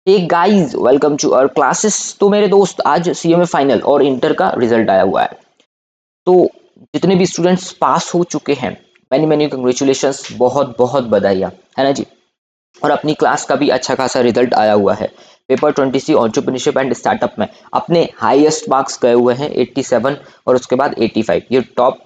Hey guys, welcome to our classes. तो मेरे दोस्त, आज सीएमए फाइनल और इंटर का रिजल्ट आया हुआ है। तो जितने भी स्टूडेंट्स पास हो चुके हैं, मैनी मैनी कंग्रेचुलेशंस, बहुत बहुत बधाइयाँ, है ना जी। और अपनी क्लास का भी अच्छा खासा रिजल्ट आया हुआ है। पेपर 20 एंटरप्रेन्योरशिप एंड स्टार्टअप में अपने हाईएस्ट मार्क्स गए हुए हैं 87 और उसके बाद 85। ये टॉप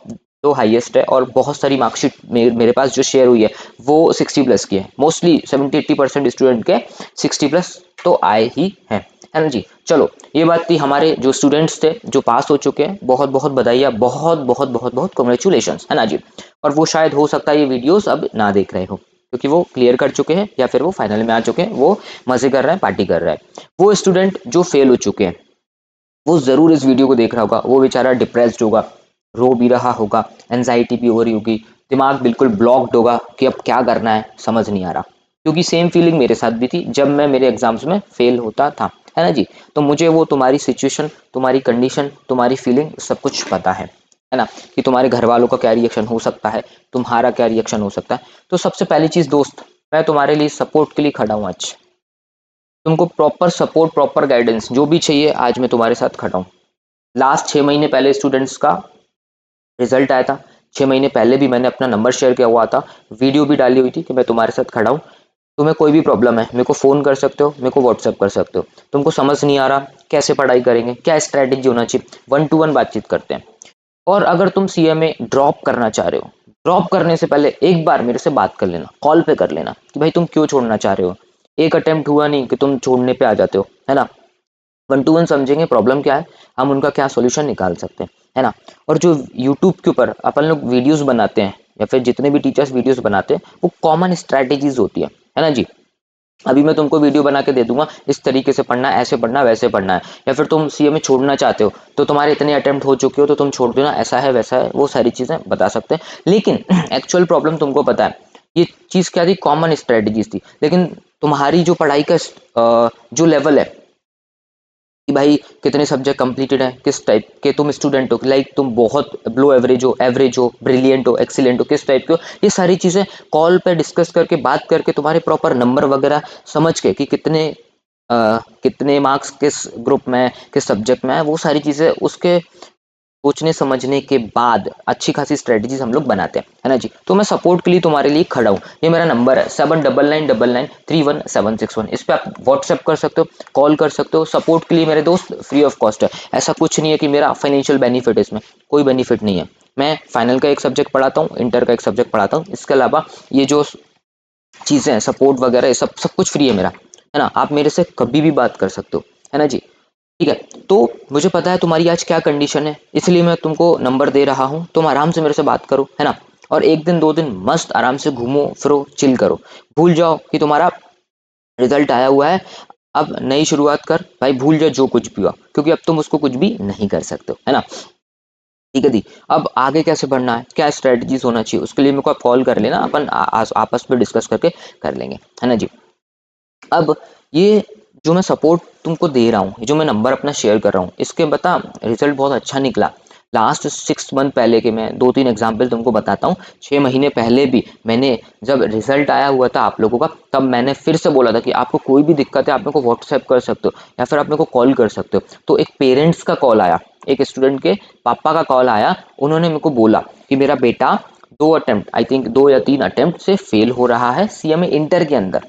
तो हाईएस्ट है। और बहुत सारी मार्कशीट मेरे पास जो शेयर हुई है वो 60 प्लस की है। मोस्टली 70-80% स्टूडेंट के 60 प्लस तो आए ही हैं, है ना जी। चलो, ये बात थी हमारे जो स्टूडेंट्स थे जो पास हो चुके हैं, बहुत बहुत बधाइयाँ, बहुत बहुत बहुत बहुत कॉन्ग्रेचुलेशंस, है ना जी। और वो शायद हो सकता है ये वीडियोस अब ना देख रहे हो, क्योंकि वो क्लियर कर चुके हैं या फिर वो फाइनल में आ चुके हैं, वो मजे कर रहे हैं, पार्टी कर रहे हैं। वो स्टूडेंट जो फेल हो चुके हैं वो जरूर इस वीडियो को देख रहा होगा। वो बेचारा डिप्रेस्ड होगा, रो भी रहा होगा, एनजाइटी भी हो रही होगी, दिमाग बिल्कुल ब्लॉक्ड होगा कि अब क्या करना है समझ नहीं आ रहा। क्योंकि सेम फीलिंग मेरे साथ भी थी जब मैं मेरे एग्जाम्स में फेल होता था, है ना जी। तो मुझे वो तुम्हारी सिचुएशन, तुम्हारी कंडीशन, तुम्हारी फीलिंग सब कुछ पता है ना, कि तुम्हारे घर वालों का क्या रिएक्शन हो सकता है, तुम्हारा क्या रिएक्शन हो सकता है। तो सबसे पहली चीज दोस्त, मैं तुम्हारे लिए सपोर्ट के लिए खड़ा हूँ आज। तुमको प्रॉपर सपोर्ट, प्रॉपर गाइडेंस जो भी चाहिए, आज मैं तुम्हारे साथ खड़ा हूँ। लास्ट 6 महीने पहले स्टूडेंट्स का रिजल्ट आया था। 6 महीने पहले भी मैंने अपना नंबर शेयर किया हुआ था, वीडियो भी डाली हुई थी कि मैं तुम्हारे साथ खड़ा हूँ। तुम्हें कोई भी प्रॉब्लम है मेरे को फ़ोन कर सकते हो, मेरे को व्हाट्सअप कर सकते हो। तुमको समझ नहीं आ रहा कैसे पढ़ाई करेंगे, क्या स्ट्रैटेजी होना चाहिए, 1 to 1 बातचीत करते हैं। और अगर तुम सीएमए ड्रॉप करना चाह रहे हो, ड्रॉप करने से पहले एक बार मेरे से बात कर लेना, कॉल पे कर लेना कि भाई तुम क्यों छोड़ना चाह रहे हो। एक अटेम्प्ट हुआ नहीं कि तुम छोड़ने पे आ जाते हो, है ना। 1 to 1 समझेंगे प्रॉब्लम क्या है, हम उनका क्या सोल्यूशन निकाल सकते हैं, है ना। और जो यूट्यूब के ऊपर अपन लोग वीडियोस बनाते हैं या फिर जितने भी टीचर्स वीडियोस बनाते हैं, वो कॉमन स्ट्रैटेजीज होती है ना जी। अभी मैं तुमको वीडियो बना के दे दूंगा, इस तरीके से पढ़ना है, ऐसे पढ़ना है, वैसे पढ़ना है। या फिर तुम सीएमए छोड़ना चाहते हो तो तुम्हारे इतने अटेम्प्ट हो चुके हो तो तुम छोड़ दो ना, ऐसा है वैसा है, वो सारी चीजें बता सकते हैं। लेकिन एक्चुअल प्रॉब्लम तुमको पता है, ये चीज क्या थी, कॉमन स्ट्रेटेजीज थी। लेकिन तुम्हारी जो पढ़ाई का जो लेवल है कि भाई कितने सब्जेक्ट कंप्लीटेड हैं, किस टाइप के तुम स्टूडेंट हो, लाइक तुम बहुत लो एवरेज हो, ब्रिलियंट हो, एक्सीलेंट हो, किस टाइप के हो, ये सारी चीज़ें कॉल पे डिस्कस करके, बात करके, तुम्हारे प्रॉपर नंबर वगैरह समझ के कि कितने मार्क्स किस ग्रुप में, किस सब्जेक्ट में है, वो सारी चीज़ें उसके सोचने समझने के बाद अच्छी खासी स्ट्रेटजीज हम लोग बनाते हैं, है ना जी। तो मैं सपोर्ट के लिए तुम्हारे लिए खड़ा हूँ। ये मेरा नंबर है 7999931761। इस पर आप व्हाट्सएप कर सकते हो, कॉल कर सकते हो। सपोर्ट के लिए मेरे दोस्त फ्री ऑफ कॉस्ट है। ऐसा कुछ नहीं है कि मेरा फाइनेंशियल बेनिफिट है, इसमें कोई बेनिफिट नहीं है। मैं फाइनल का एक सब्जेक्ट पढ़ाता हूँ, इंटर का एक सब्जेक्ट पढ़ाता हूँ। इसके अलावा ये जो चीज़ें हैं, सपोर्ट वगैरह, ये सब सब कुछ फ्री है मेरा, है ना। आप मेरे से कभी भी बात कर सकते हो, है ना जी। ठीक है। तो मुझे पता है तुम्हारी आज क्या कंडीशन है, इसलिए मैं तुमको नंबर दे रहा हूँ। तुम आराम से मेरे से बात करो, है ना। और एक दिन 2 दिन मस्त आराम से घूमो फिरो, चिल करो। भूल जाओ कि तुम्हारा रिजल्ट आया हुआ है। अब नई शुरुआत कर भाई, भूल जाओ जो कुछ भी हुआ, क्योंकि अब तुम उसको कुछ भी नहीं कर सकते हो, है ना। ठीक है दी। अब आगे कैसे बढ़ना है, क्या स्ट्रेटजीज होना चाहिए, उसके लिए मेरे को आप कॉल कर लेना, अपन आपस में डिस्कस करके कर लेंगे, है ना जी। अब ये जो मैं सपोर्ट तुमको दे रहा हूँ, ये जो मैं नंबर अपना शेयर कर रहा हूँ, इसके बता रिजल्ट बहुत अच्छा निकला। लास्ट 6 मंथ पहले के मैं 2-3 एग्जाम्पल तुमको बताता हूँ। 6 महीने पहले भी मैंने, जब रिजल्ट आया हुआ था आप लोगों का, तब मैंने फिर से बोला था कि आपको कोई भी दिक्कत है आप मेरे को व्हाट्सएप कर सकते हो या फिर आप मेरे को कॉल कर सकते हो। तो एक पेरेंट्स का कॉल आया, एक स्टूडेंट के पापा का कॉल आया। उन्होंने मेरे को बोला कि मेरा बेटा 2 अटेम्प्ट, आई थिंक 2 या 3 अटेम्प्ट से फेल हो रहा है सीएमए इंटर के अंदर।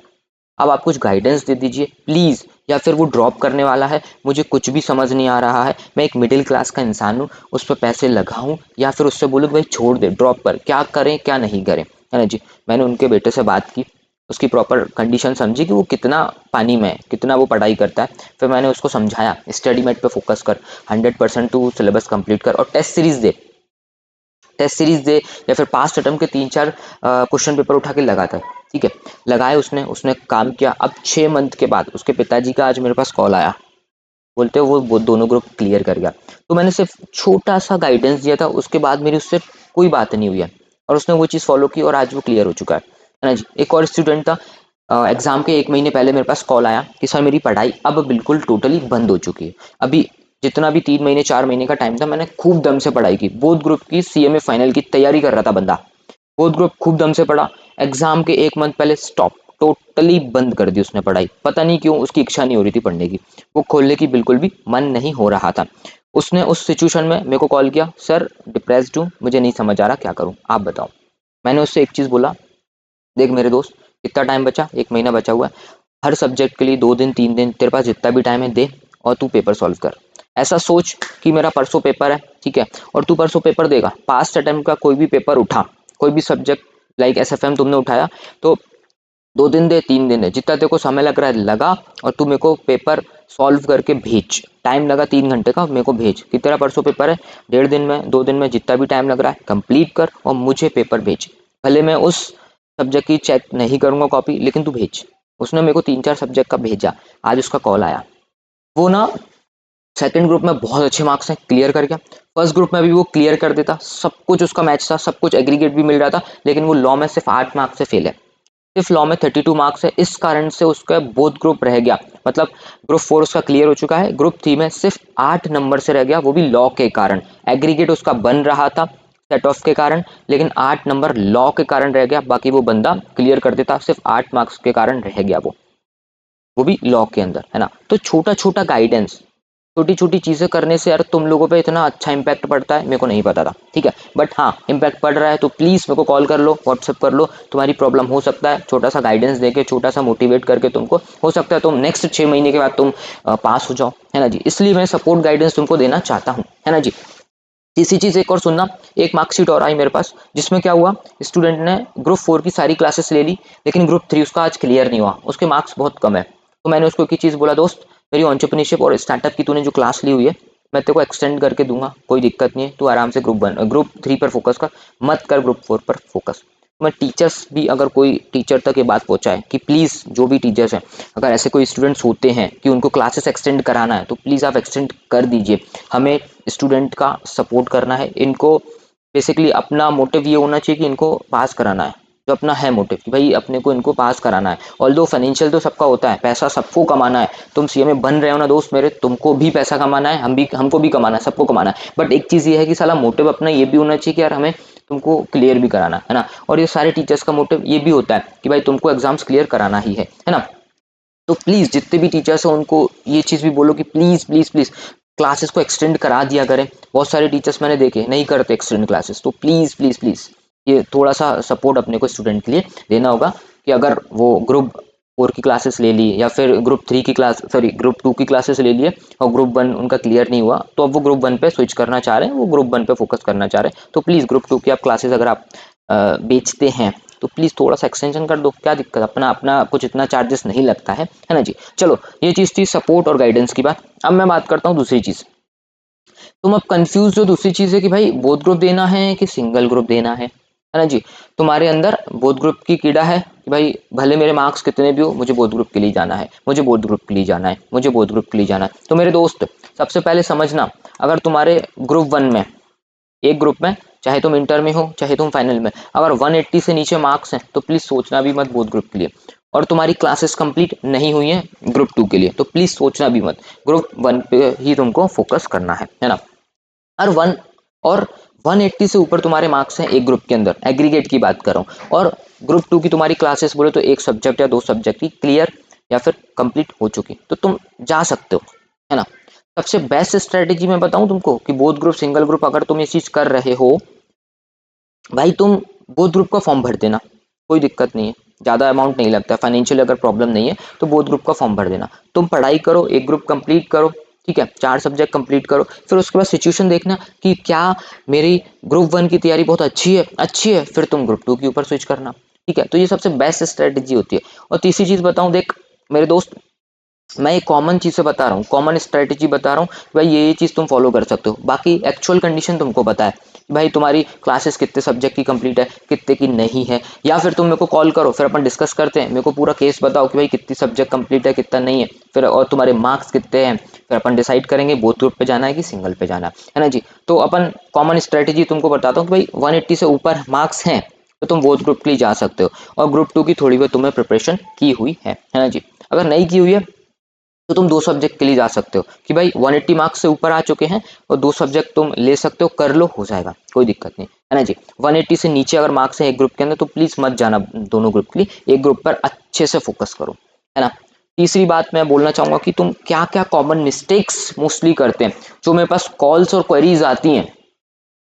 अब आप कुछ गाइडेंस दे दीजिए प्लीज़। या फिर वो ड्रॉप करने वाला है, मुझे कुछ भी समझ नहीं आ रहा है। मैं एक मिडिल क्लास का इंसान हूँ, उस पर पैसे लगाऊं या फिर उससे बोलूँ भाई छोड़ दे, ड्रॉप कर, क्या करें क्या नहीं करें, है ना जी। मैंने उनके बेटे से बात की, उसकी प्रॉपर कंडीशन समझी कि वो कितना पानी में है, कितना वो पढ़ाई करता है। फिर मैंने उसको समझाया स्टडी मेट पे फोकस कर, 100% टू सिलेबस कंप्लीट कर और टेस्ट सीरीज दे या फिर पास्ट अटेम्प्ट के 3-4 क्वेश्चन पेपर उठा के लगाता है। ठीक है, लगाए उसने उसने काम किया। अब 6 मंथ के बाद उसके पिताजी का आज मेरे पास कॉल आया, बोलते वो दोनों ग्रुप क्लियर कर गया। तो मैंने सिर्फ छोटा सा गाइडेंस दिया था, उसके बाद मेरी उससे कोई बात नहीं हुई है और उसने वो चीज़ फॉलो की और आज वो क्लियर हो चुका है ना जी। एक और स्टूडेंट था, एग्जाम के 1 महीने पहले मेरे पास कॉल आया कि सर मेरी पढ़ाई अब बिल्कुल टोटली बंद हो चुकी है। अभी जितना भी 3 महीने 4 महीने का टाइम था, मैंने खूब दम से पढ़ाई की। बोथ ग्रुप की सीएमए फाइनल की तैयारी कर रहा था बंदा, बोथ ग्रुप खूब दम से पढ़ा। एग्जाम के 1 मंथ पहले स्टॉप, टोटली बंद कर दी उसने पढ़ाई। पता नहीं क्यों, उसकी इच्छा नहीं हो रही थी पढ़ने की, वो खोलने की बिल्कुल भी मन नहीं हो रहा था। उसने उस सिचुएशन में मेरे को कॉल किया, सर डिप्रेस्ड हूँ, मुझे नहीं समझ आ रहा क्या करूँ, आप बताओ। मैंने उससे एक चीज़ बोला, देख मेरे दोस्त, कितना टाइम बचा, 1 महीना बचा हुआ है, हर सब्जेक्ट के लिए 2 दिन 3 दिन तेरे पास जितना भी टाइम है दे, और तू पेपर सॉल्व कर। ऐसा सोच कि मेरा परसों पेपर है, ठीक है, और तू परसों पेपर देगा, पास्ट अटेम्प्ट का कोई भी पेपर उठा, कोई भी सब्जेक्ट लाइक एसएफएम तुमने उठाया, तो 2 दिन दे 3 दिन दे, जितना तेरे को समय लग रहा है लगा, और तू मेरे को पेपर सॉल्व करके भेज। टाइम लगा 3 घंटे का, मेरे को भेज कि तेरा परसों पेपर है, 1.5 दिन में 2 दिन में जितना भी टाइम लग रहा है कंप्लीट कर और मुझे पेपर भेज। भले मैं उस सब्जेक्ट की चेक नहीं करूंगा कॉपी, लेकिन तू भेज। उसने मेरे को 3-4 सब्जेक्ट का भेजा। आज उसका कॉल आया, वो ना सेकंड ग्रुप में बहुत अच्छे मार्क्स हैं, क्लियर कर गया। फर्स्ट ग्रुप में भी वो क्लियर कर देता, सब कुछ उसका मैच था, सब कुछ एग्रीगेट भी मिल रहा था, लेकिन वो लॉ में सिर्फ 8 मार्क्स से फेल है। सिर्फ लॉ में 32 मार्क्स है, इस कारण से उसका बोथ ग्रुप रह गया। मतलब ग्रुप 4 उसका क्लियर हो चुका है, ग्रुप 3 में सिर्फ 8 नंबर से रह गया, वो भी लॉ के कारण। एग्रीगेट उसका बन रहा था सेट ऑफ के कारण, लेकिन 8 नंबर लॉ के कारण रह गया। बाकी वो बंदा क्लियर कर देता, सिर्फ 8 मार्क्स के कारण रह गया वो भी लॉ के अंदर, है ना। तो छोटा छोटा गाइडेंस, छोटी छोटी चीजें करने से यार तुम लोगों पे इतना अच्छा इंपैक्ट पड़ता है, मेरे को नहीं पता था, ठीक है, बट हाँ इंपैक्ट पड़ रहा है। तो प्लीज मेरे को कॉल कर लो, व्हाट्सएप कर लो, तुम्हारी प्रॉब्लम हो सकता है छोटा सा गाइडेंस देके, छोटा सा मोटिवेट करके तुमको हो सकता है तुम नेक्स्ट 6 महीने के बाद तुम पास हो जाओ, है ना जी। इसलिए मैं सपोर्ट गाइडेंस तुमको देना चाहता हूँ, है ना जी। तीसरी चीज एक और सुनना, एक मार्कशीट और आई मेरे पास, जिसमें क्या हुआ, स्टूडेंट ने ग्रुप 4 की सारी क्लासेस ले ली, लेकिन ग्रुप 3 उसका आज क्लियर नहीं हुआ, उसके मार्क्स बहुत कम है। तो मैंने उसको एक चीज़ बोला, दोस्त मेरी एंटरप्रेन्योरशिप और स्टार्टअप की तूने जो क्लास ली हुई है, मैं तेरे को एक्सटेंड करके दूंगा, कोई दिक्कत नहीं है, तू आराम से ग्रुप 3 पर फोकस कर, मत कर ग्रुप 4 पर फोकस। मैं टीचर्स भी, अगर कोई टीचर तक ये बात पहुंचाए कि प्लीज़ जो भी टीचर्स हैं, अगर ऐसे कोई स्टूडेंट्स होते हैं कि उनको क्लासेस एक्सटेंड कराना है, तो प्लीज़ आप एक्सटेंड कर दीजिए। हमें स्टूडेंट का सपोर्ट करना है, इनको बेसिकली अपना मोटिव ये होना चाहिए कि इनको पास कराना है, जो अपना है मोटिव कि भाई अपने को इनको पास कराना है। ऑल्दो फाइनेंशियल तो सबका होता है, पैसा सबको कमाना है, तुम सीए में बन रहे हो ना दोस्त मेरे, तुमको भी पैसा कमाना है, हमको भी कमाना है, सबको कमाना है, बट एक चीज़ ये है कि साला मोटिव अपना ये भी होना चाहिए कि यार हमें तुमको क्लियर भी कराना है ना। और ये सारे टीचर्स का मोटिव ये भी होता है कि भाई तुमको एग्जाम्स क्लियर कराना ही है ना। तो प्लीज़ जितने भी टीचर्स हैं उनको ये चीज़ भी बोलो कि प्लीज़ प्लीज़ प्लीज़ क्लासेस को एक्सटेंड करा दिया करें। बहुत सारे टीचर्स मैंने देखे नहीं करते एक्सटेंड क्लासेस, तो प्लीज़ प्लीज़ प्लीज़ ये थोड़ा सा सपोर्ट अपने को स्टूडेंट के लिए देना होगा कि अगर वो ग्रुप 4 की क्लासेस ले ली या फिर ग्रुप 2 की क्लासेस ले लिए और ग्रुप 1 उनका क्लियर नहीं हुआ, तो अब वो ग्रुप 1 पे स्विच करना चाह रहे हैं, वो ग्रुप 1 पे फोकस करना चाह रहे हैं, तो प्लीज़ ग्रुप 2 की आप क्लासेस अगर आप बेचते हैं तो प्लीज़ थोड़ा सा एक्सटेंशन कर दो, क्या दिक्कत, अपना अपना कुछ इतना चार्जेस नहीं लगता है ना जी। चलो ये चीज़ थी सपोर्ट और गाइडेंस की बात। अब मैं बात करता हूँ दूसरी चीज़। तुम अब कंफ्यूज जो दूसरी चीज़ है कि भाई बोथ ग्रुप देना है कि सिंगल ग्रुप देना है ना जी। तुम्हारे अंदर बोथ ग्रुप की कीड़ा है कि भाई भले मेरे मार्क्स कितने भी हो, मुझे बोथ ग्रुप के लिए जाना है, मुझे बोथ ग्रुप के लिए जाना है, मुझे बोथ ग्रुप के लिए जाना है। तो मेरे दोस्त सबसे पहले समझना, अगर तुम्हारे ग्रुप 1 में, एक ग्रुप में, चाहे तुम इंटर में हो चाहे तुम फाइनल में, अगर 180 से नीचे मार्क्स हैं तो प्लीज सोचना भी मत बोथ ग्रुप के लिए। और तुम्हारी क्लासेस कंप्लीट नहीं हुई हैं ग्रुप 2 के लिए, तो प्लीज सोचना भी मत, ग्रुप 1 पे ही तुमको फोकस करना है ना। और 180 से ऊपर तुम्हारे मार्क्स हैं एक ग्रुप के अंदर, एग्रीगेट की बात कर रहा हूँ, और ग्रुप 2 की तुम्हारी क्लासेस बोले तो एक सब्जेक्ट या 2 सब्जेक्ट की क्लियर या फिर कंप्लीट हो चुकी, तो तुम जा सकते हो, है ना। सबसे बेस्ट स्ट्रेटेजी मैं बताऊं तुमको कि बोथ ग्रुप सिंगल ग्रुप अगर तुम ये चीज कर रहे हो, भाई तुम बोथ ग्रुप का फॉर्म भर देना, कोई दिक्कत नहीं है, ज़्यादा अमाउंट नहीं लगता, फाइनेंशियल अगर प्रॉब्लम नहीं है तो बोथ ग्रुप का फॉर्म भर देना। तुम पढ़ाई करो, एक ग्रुप कंप्लीट करो, ठीक है, 4 सब्जेक्ट कंप्लीट करो, फिर उसके बाद सिचुएशन देखना कि क्या मेरी ग्रुप 1 की तैयारी बहुत अच्छी है, फिर तुम ग्रुप 2 के ऊपर स्विच करना, ठीक है। तो ये सबसे बेस्ट स्ट्रेटेजी होती है। और तीसरी चीज़ बताऊँ, देख मेरे दोस्त, मैं एक कॉमन चीज़ से बता रहा हूँ, कॉमन स्ट्रेटेजी बता रहा हूँ, भाई ये चीज़ तुम फॉलो कर सकते हो, बाकी एक्चुअल कंडीशन तुमको पता है कि भाई तुम्हारी क्लासेस कितने सब्जेक्ट की कंप्लीट है, कितने की नहीं है, या फिर तुम मेरे को कॉल करो, फिर अपन डिस्कस करते हैं, मेरे को पूरा केस बताओ कि भाई कितनी सब्जेक्ट कंप्लीट है कितना नहीं है, फिर और तुम्हारे मार्क्स कितने हैं, फिर अपन डिसाइड करेंगे बोथ ग्रुप पे जाना है कि सिंगल पे जाना है ना जी। तो अपन कॉमन स्ट्रेटेजी तुमको बताता हूँ कि भाई 180 से ऊपर मार्क्स हैं तो तुम बोथ ग्रुप के लिए जा सकते हो, और ग्रुप 2 की थोड़ी बहुत तुम्हें प्रिपरेशन की हुई है ना जी। अगर नहीं की हुई है तो तुम 2 सब्जेक्ट के लिए जा सकते हो कि भाई 180 मार्क्स से ऊपर आ चुके हैं और 2 सब्जेक्ट तुम ले सकते हो, कर लो, हो जाएगा, कोई दिक्कत नहीं है ना जी। 180 से नीचे अगर मार्क्स है एक ग्रुप के अंदर तो प्लीज़ मत जाना दोनों ग्रुप के लिए, एक ग्रुप पर अच्छे से फोकस करो, है ना। तीसरी बात मैं बोलना चाहूँगा कि तुम क्या क्या कॉमन मिस्टेक्स मोस्टली करते हैं। जो मेरे पास कॉल्स और क्वेरीज आती हैं,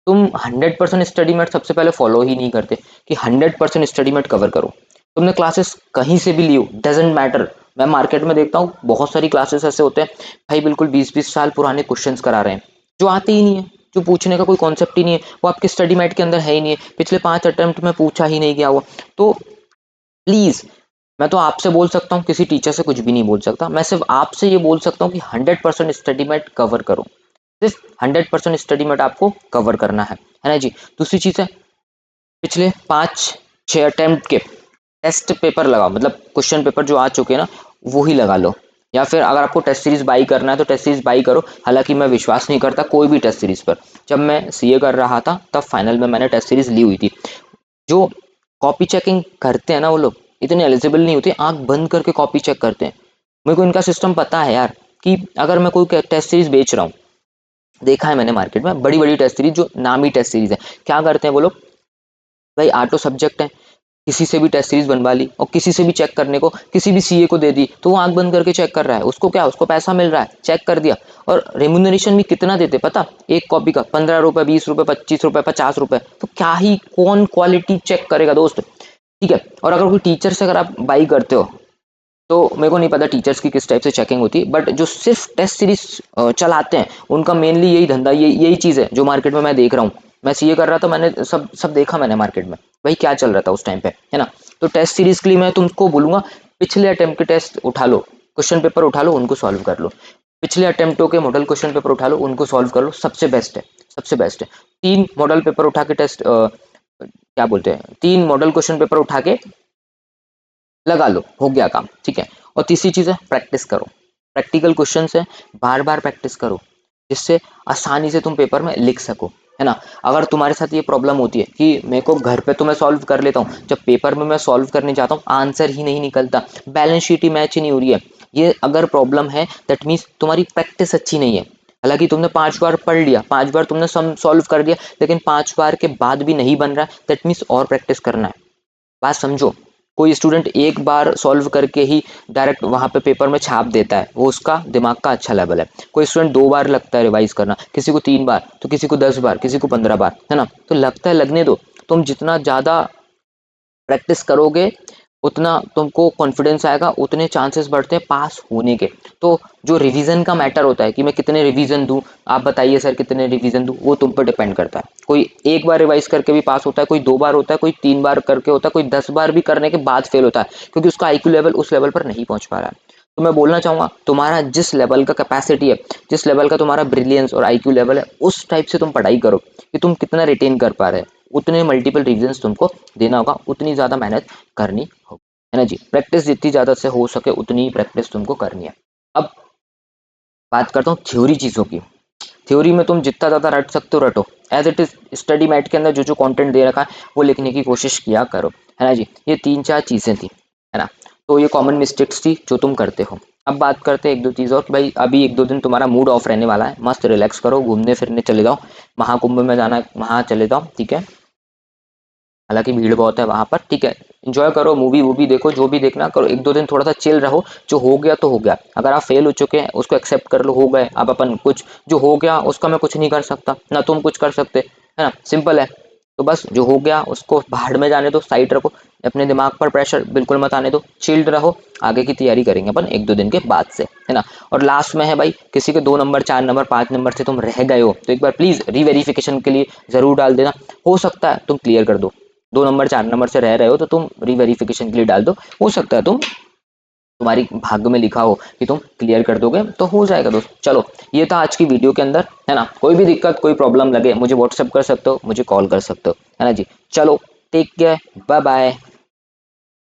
तुम 100% स्टडी मेट सबसे पहले फॉलो ही नहीं करते कि 100% स्टडी मेट कवर करो। तुमने क्लासेस कहीं से भी ली हो, डजेंट मैटर। मैं मार्केट में देखता हूँ बहुत सारी क्लासेस ऐसे होते हैं भाई बिल्कुल 20-20 साल पुराने क्वेश्चंस करा रहे हैं जो आते ही नहीं है, जो पूछने का कोई कॉन्सेप्ट ही नहीं है, वो आपके स्टडी मेट के अंदर है ही नहीं है, पिछले 5 अटेम्प्ट में पूछा ही नहीं गया हुआ। तो प्लीज़, मैं तो आपसे बोल सकता हूँ, किसी टीचर से कुछ भी नहीं बोल सकता, मैं सिर्फ आपसे ये बोल सकता हूँ कि 100% स्टडी मेट कवर करो, सिर्फ 100% स्टडी मेट आपको कवर करना है ना जी। दूसरी चीज़ है, पिछले 5-6 अटेम्प्ट के टेस्ट पेपर लगाओ, मतलब क्वेश्चन पेपर जो आ चुके हैं ना वो ही लगा लो, या फिर अगर आपको टेस्ट सीरीज बाई करना है तो टेस्ट सीरीज बाई करो। हालांकि मैं विश्वास नहीं करता कोई भी टेस्ट सीरीज पर। जब मैं सीए कर रहा था तब फाइनल में मैंने टेस्ट सीरीज ली हुई थी। जो कॉपी चेकिंग करते हैं ना वो लोग इतने एलिजिबल नहीं होते, आंख बंद करके कॉपी चेक करते हैं। मेरे को इनका सिस्टम पता है यार कि अगर मैं कोई टेस्ट सीरीज बेच रहा हूँ, देखा है मैंने मार्केट में बड़ी बड़ी टेस्ट सीरीज जो नामी टेस्ट सीरीज है, क्या करते हैं वो लोग, भाई ऑटो सब्जेक्ट है, किसी से भी टेस्ट सीरीज बनवा ली और किसी से भी चेक करने को किसी भी सीए को दे दी तो वो आंख बंद करके चेक कर रहा है। उसको क्या, उसको पैसा मिल रहा है, चेक कर दिया। और रेम्यूनरेशन भी कितना देते पता, एक कॉपी का 15 रुपए, 20 रुपए, 25 रुपए, 50 रुपए। तो क्या ही कौन क्वालिटी चेक करेगा दोस्त, ठीक है। और अगर कोई टीचर से अगर आप बाई करते हो तो मेरे को नहीं पता टीचर्स की किस टाइप से चेकिंग होती है, बट जो सिर्फ टेस्ट सीरीज चलाते हैं उनका मेनली यही धंधा, यही चीज़ है जो मार्केट में मैं देख रहा हूँ। मैं सीए कर रहा था, मैंने सब सब देखा मैंने मार्केट में भाई क्या चल रहा था उस टाइम पे, है ना। तो टेस्ट सीरीज के लिए मैं तुमको बोलूंगा पिछले अटेम्प्ट के टेस्ट उठा लो, क्वेश्चन पेपर उठा लो, उनको सॉल्व कर लो। पिछले अटेम्प्टों के मॉडल क्वेश्चन पेपर उठा लो, उनको सॉल्व कर लो, सबसे बेस्ट है, सबसे बेस्ट है। 3 मॉडल पेपर उठा के टेस्ट क्या बोलते हैं, 3 मॉडल क्वेश्चन पेपर उठा के लगा लो, हो गया काम, ठीक है। और तीसरी चीज़ है प्रैक्टिस करो, प्रैक्टिकल क्वेश्चन है, बार बार प्रैक्टिस करो जिससे आसानी से तुम पेपर में लिख सको, है ना। अगर तुम्हारे साथ ये प्रॉब्लम होती है कि मेरे को घर पे तो मैं सॉल्व कर लेता हूँ, जब पेपर में मैं सॉल्व करने जाता हूँ आंसर ही नहीं निकलता, बैलेंस शीट ही मैच ही नहीं हो रही है, ये अगर प्रॉब्लम है दैट मीन्स तुम्हारी प्रैक्टिस अच्छी नहीं है। हालांकि तुमने 5 बार पढ़ लिया, 5 बार तुमने सम सॉल्व कर दिया, लेकिन 5 बार के बाद भी नहीं बन रहा है, दैट मीन्स और प्रैक्टिस करना है। बात समझो, कोई स्टूडेंट एक बार सॉल्व करके ही डायरेक्ट वहाँ पे पेपर में छाप देता है, वो उसका दिमाग का अच्छा लेवल है। कोई स्टूडेंट 2 बार लगता है रिवाइज करना, किसी को 3 बार, तो किसी को 10 बार, किसी को 15 बार, है ना। तो लगता है लगने दो, तुम जितना ज़्यादा प्रैक्टिस करोगे उतना तुमको कॉन्फिडेंस आएगा, उतने चांसेस बढ़ते हैं पास होने के। तो जो रिवीजन का मैटर होता है कि मैं कितने रिवीजन दूं, आप बताइए सर कितने रिवीजन दूं, वो तुम पर डिपेंड करता है। कोई एक बार रिवाइज करके भी पास होता है, कोई 2 बार होता है, कोई 3 बार करके होता है, कोई 10 बार भी करने के बाद फेल होता है क्योंकि उसका आईक्यू लेवल उस लेवल पर नहीं पहुंच पा रहा है। तो मैं बोलना चाहूंगा तुम्हारा जिस लेवल का कैपेसिटी है, जिस लेवल का तुम्हारा ब्रिलियंस और आईक्यू लेवल है, उस टाइप से तुम पढ़ाई करो कि तुम कितना रिटेन कर पा रहे हो। उतने मल्टीपल रिविजन्स तुमको देना होगा, उतनी ज़्यादा मेहनत करनी होगी, है ना जी। प्रैक्टिस जितनी ज़्यादा से हो सके उतनी ही प्रैक्टिस तुमको करनी है। अब बात करता हूँ थ्योरी चीज़ों की। थ्योरी में तुम जितना ज़्यादा रट सकते हो रटो, as it is study mat के अंदर जो जो कंटेंट दे रखा है वो लिखने की कोशिश किया करो, है ना जी। ये 3-4 चीज़ें थी, है ना। तो ये कॉमन मिस्टेक्स थी जो तुम करते हो। अब बात करते हैं 1-2 चीज़ और कि भाई अभी 1-2 दिन तुम्हारा मूड ऑफ रहने वाला है, मस्त रिलैक्स करो, घूमने फिरने चले जाओ, महाकुंभ में जाना है वहाँ चले जाओ, ठीक है। हालांकि भीड़ बहुत है वहां पर, ठीक है। एंजॉय करो, मूवी वूवी देखो, जो भी देखना करो, 1-2 दिन थोड़ा सा चिल रहो। जो हो गया तो हो गया, अगर आप फेल हो चुके हैं उसको एक्सेप्ट कर लो, हो गए अब अपन कुछ जो हो गया उसका मैं कुछ नहीं कर सकता, ना तुम कुछ कर सकते, है ना, सिंपल है। तो बस जो हो गया उसको भाड़ में जाने दो, साइड रखो, अपने दिमाग पर प्रेशर बिल्कुल मत आने दो, चिल्ड रहो, आगे की तैयारी करेंगे अपन 1-2 दिन के बाद से, है ना। और लास्ट में है भाई, किसी के 2 नंबर, 4 नंबर, 5 नंबर से तुम रह गए हो तो एक बार प्लीज रीवेरिफिकेशन के लिए जरूर डाल देना, हो सकता है तुम क्लियर कर दो। 2 नंबर 4 नंबर से रह रहे हो तो तुम रीवेरिफिकेशन के लिए डाल दो, हो सकता है तुम्हारी भाग्य में लिखा हो कि तुम क्लियर कर दोगे, तो हो जाएगा दोस्त। चलो ये था आज की वीडियो के अंदर, है ना। कोई भी दिक्कत कोई प्रॉब्लम लगे मुझे व्हाट्सएप कर सकते हो, मुझे कॉल कर सकते हो, है ना जी। चलो टेक केयर, बाय बाय।